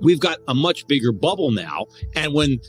we've got a much bigger bubble now. And when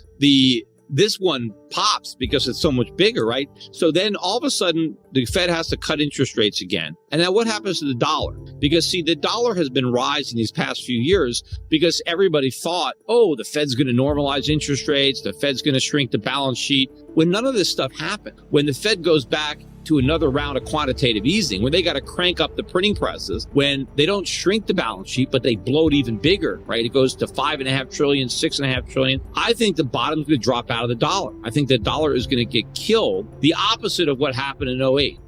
this one pops because it's so much bigger, right? So then all of a sudden the Fed has to cut interest rates again. And now what happens to the dollar? Because see, the dollar has been rising these past few years because everybody thought, oh, the Fed's going to normalize interest rates. The Fed's going to shrink the balance sheet. When none of this stuff happened, when the Fed goes back to another round of quantitative easing, when they got to crank up the printing presses, when they don't shrink the balance sheet, but they blow it even bigger, right? It goes to $5.5 trillion, $6.5 trillion. I think the bottom's going to drop out of the dollar. I think the dollar is going to get killed, the opposite of what happened in '08.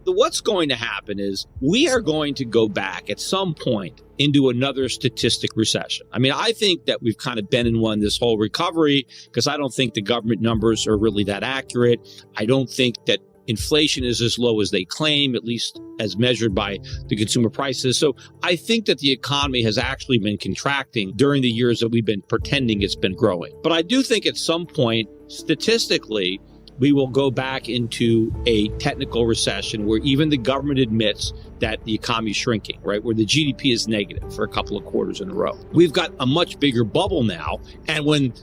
What's going to happen is we are going to go back at some point into another statistic recession. I mean, I think that we've kind of been in one this whole recovery because I don't think the government numbers are really that accurate. I don't think that inflation is as low as they claim, at least as measured by the consumer prices. So I think that the economy has actually been contracting during the years that we've been pretending it's been growing. But I do think at some point, statistically, we will go back into a technical recession where even the government admits that the economy is shrinking, right? Where the GDP is negative for a couple of quarters in a row. We've got a much bigger bubble now. And when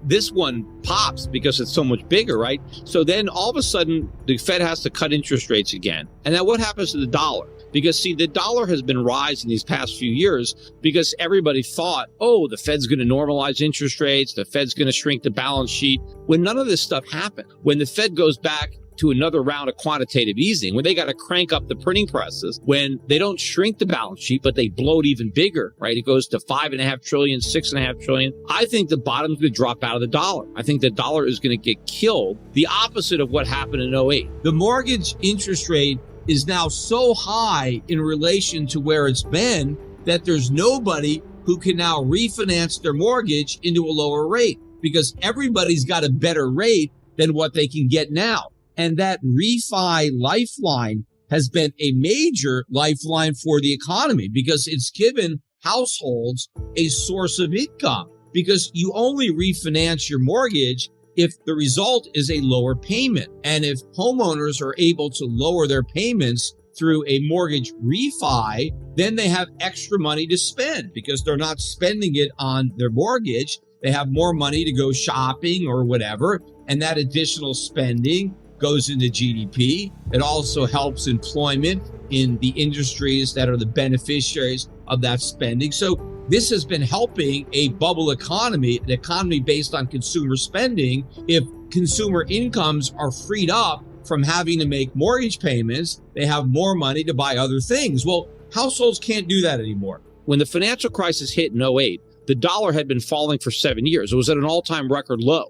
this one pops because it's so much bigger, right? So then all of a sudden the Fed has to cut interest rates again. And now what happens to the dollar? Because see, the dollar has been rising these past few years because everybody thought, oh, the Fed's going to normalize interest rates. The Fed's going to shrink the balance sheet. When none of this stuff happened, when the Fed goes back to another round of quantitative easing, when they got to crank up the printing presses, when they don't shrink the balance sheet, but they blow it even bigger, right? It goes to $5.5 trillion, $6.5 trillion. I think the bottom's going to drop out of the dollar. I think the dollar is going to get killed, the opposite of what happened in '08. The mortgage interest rate is now so high in relation to where it's been that there's nobody who can now refinance their mortgage into a lower rate because everybody's got a better rate than what they can get now. And that refi lifeline has been a major lifeline for the economy because it's given households a source of income because you only refinance your mortgage if the result is a lower payment. And if homeowners are able to lower their payments through a mortgage refi, then they have extra money to spend because they're not spending it on their mortgage. They have more money to go shopping or whatever. And that additional spending goes into GDP. It also helps employment in the industries that are the beneficiaries of that spending. So this has been helping a bubble economy, an economy based on consumer spending. If consumer incomes are freed up from having to make mortgage payments, they have more money to buy other things. Well, households can't do that anymore. When the financial crisis hit in '08, the dollar had been falling for 7 years. It was at an all-time record low.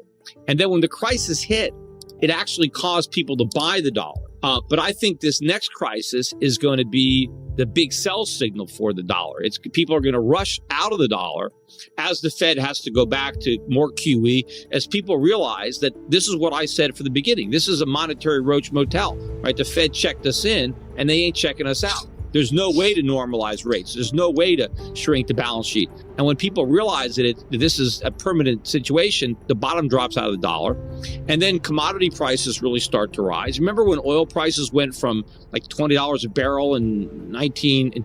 And then when the crisis hit, it actually caused people to buy the dollar. But I think this next crisis is going to be the big sell signal for the dollar. People are going to rush out of the dollar as the Fed has to go back to more QE, as people realize that this is what I said from the beginning. This is a monetary roach motel, right? The Fed checked us in and they ain't checking us out. There's no way to normalize rates. There's no way to shrink the balance sheet. And when people realize that this is a permanent situation, the bottom drops out of the dollar. And then commodity prices really start to rise. Remember when oil prices went from like $20 a barrel in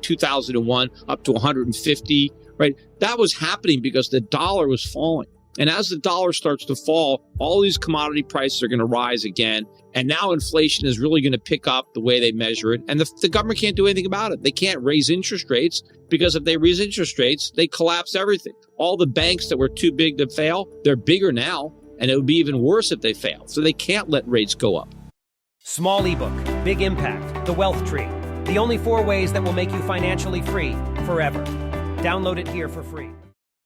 2001 up to 150, right? That was happening because the dollar was falling. And as the dollar starts to fall, all these commodity prices are going to rise again. And now inflation is really going to pick up the way they measure it. And the government can't do anything about it. They can't raise interest rates because if they raise interest rates, they collapse everything. All the banks that were too big to fail, they're bigger now. And it would be even worse if they fail. So they can't let rates go up. Small ebook, big impact, The Wealth Tree. The only 4 ways that will make you financially free forever. Download it here for free.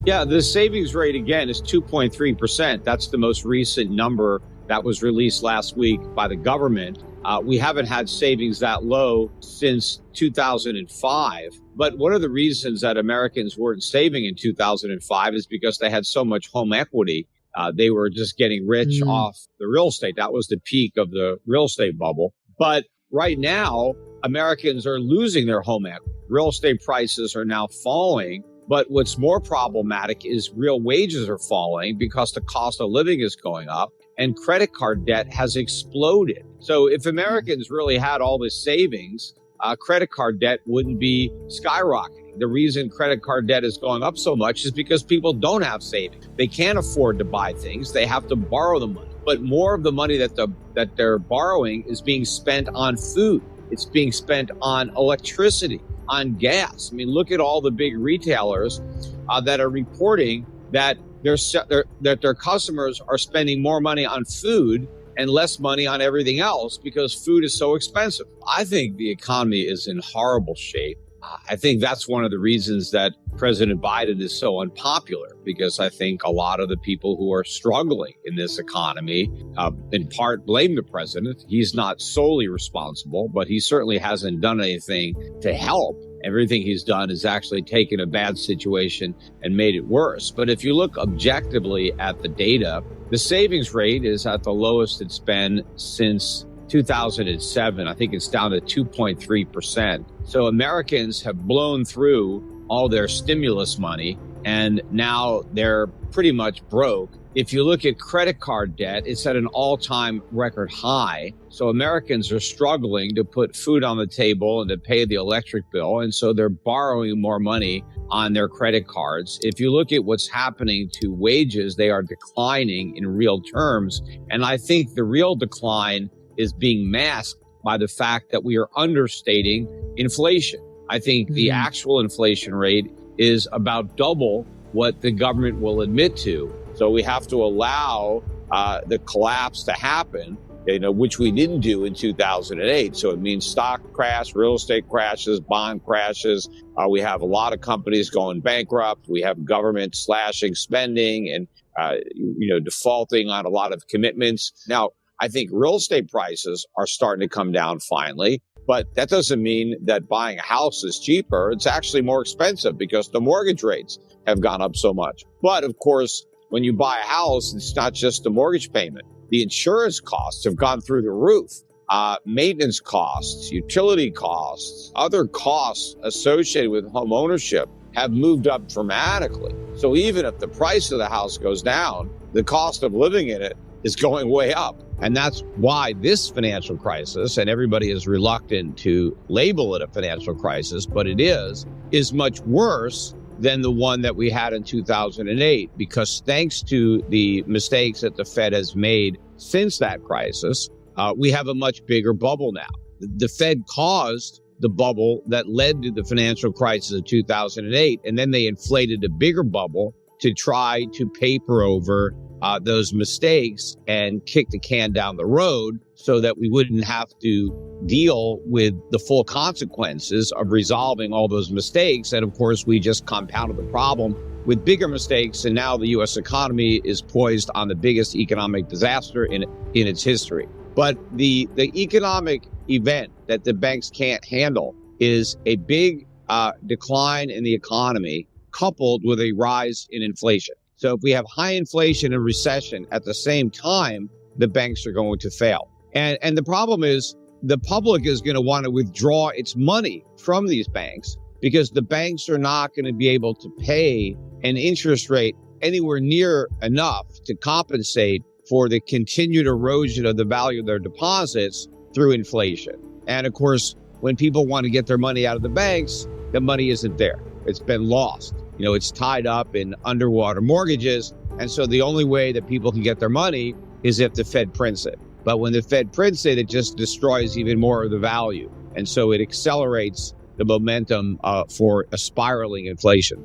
Yeah, the savings rate, again, is 2.3%. That's the most recent number that was released last week by the government. We haven't had savings that low since 2005. But one of the reasons that Americans weren't saving in 2005 is because they had so much home equity. They were just getting rich off the real estate. That was the peak of the real estate bubble. But right now, Americans are losing their home equity. Real estate prices are now falling. But what's more problematic is real wages are falling because the cost of living is going up and credit card debt has exploded. So if Americans really had all this savings, credit card debt wouldn't be skyrocketing. The reason credit card debt is going up so much is because people don't have savings. They can't afford to buy things. They have to borrow the money. But more of the money that they're borrowing is being spent on food. It's being spent on electricity, on gas. I mean, look at all the big retailers that are reporting that their customers are spending more money on food and less money on everything else because food is so expensive. I think the economy is in horrible shape. I think that's one of the reasons that President Biden is so unpopular, because I think a lot of the people who are struggling in this economy, in part blame the president. He's not solely responsible, but he certainly hasn't done anything to help. Everything he's done is actually taken a bad situation and made it worse. But if you look objectively at the data, the savings rate is at the lowest it's been since 2007. I think it's down to 2.3%. So Americans have blown through all their stimulus money, and now they're pretty much broke. If you look at credit card debt, it's at an all-time record high. So Americans are struggling to put food on the table and to pay the electric bill, and so they're borrowing more money on their credit cards. If you look at what's happening to wages, they are declining in real terms. And I think the real decline is being masked by the fact that we are understating inflation. I think the actual inflation rate is about double what the government will admit to. So we have to allow the collapse to happen, which we didn't do in 2008. So it means stock crash, real estate crashes, bond crashes. We have a lot of companies going bankrupt. We have government slashing spending and, defaulting on a lot of commitments. Now, I think real estate prices are starting to come down finally, but that doesn't mean that buying a house is cheaper. It's actually more expensive because the mortgage rates have gone up so much. But of course, when you buy a house, it's not just the mortgage payment. The insurance costs have gone through the roof. Maintenance costs, utility costs, other costs associated with home ownership have moved up dramatically. So even if the price of the house goes down, the cost of living in it is going way up. And that's why this financial crisis, and everybody is reluctant to label it a financial crisis, but it is much worse than the one that we had in 2008, because thanks to the mistakes that the Fed has made since that crisis, we have a much bigger bubble now. The Fed caused the bubble that led to the financial crisis of 2008, and then they inflated a bigger bubble to try to paper over those mistakes and kick the can down the road so that we wouldn't have to deal with the full consequences of resolving all those mistakes. And of course, we just compounded the problem with bigger mistakes. And now the U.S. economy is poised on the biggest economic disaster in its history. But the economic event that the banks can't handle is a big decline in the economy coupled with a rise in inflation. So if we have high inflation and recession at the same time, the banks are going to fail. And the problem is the public is going to want to withdraw its money from these banks because the banks are not going to be able to pay an interest rate anywhere near enough to compensate for the continued erosion of the value of their deposits through inflation. And of course, when people want to get their money out of the banks, the money isn't there. It's been lost. It's tied up in underwater mortgages. And so the only way that people can get their money is if the Fed prints it. But when the Fed prints it, it just destroys even more of the value. And so it accelerates the momentum for a spiraling inflation.